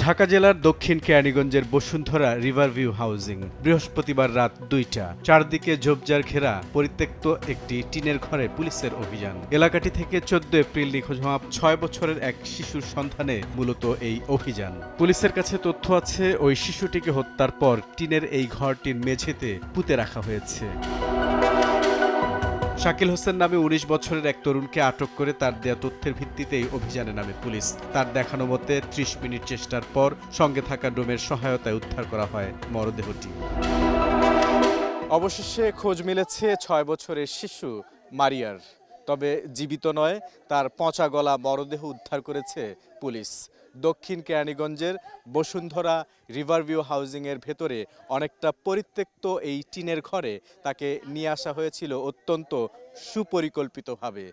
ঢাকা জেলার দক্ষিণ কেরানীগঞ্জের বসুন্ধরা রিভারভিউ হাউজিং। বৃহস্পতিবার রাত ২টা। চারদিকে ঝোপঝাড় ঘেরা পরিত্যক্ত একটি টিনের ঘরে পুলিশের অভিযান। এলাকাটি থেকে ১৪ এপ্রিল নিখোঁজ হওয়া ৬ বছরের এক শিশুর সন্ধানে মূলত এই অভিযান। পুলিশের কাছে তথ্য আছে, ওই শিশুটিকে হত্যার পর টিনের এই ঘরটির মেঝেতে পুঁতে রাখা হয়েছে। শাকিল হোসেন নামে ১৯ বছরের এক তরুণকে আটক করে তার দেয়া তথ্যের ভিত্তিতেই অভিযানে নামে পুলিশ। তার দেখানো মতে ৩০ মিনিট চেষ্টার পর সঙ্গে থাকা ডোমের সহায়তায় উদ্ধার করা হয় মরদেহটি। অবশেষে খোঁজ মিলেছে ৬ বছরের শিশু মারিয়ার। তবে জীবিত নয়, তার পচা গলা মরদেহ উদ্ধার করেছে পুলিশ। দক্ষিণ কেরানীগঞ্জের বসুন্ধরা রিভারভিউ হাউজিংয়ের ভেতরে অনেকটা পরিত্যক্ত এই টিনের ঘরে তাকে নিয়ে আসা হয়েছিল অত্যন্ত সুপরিকল্পিতভাবে।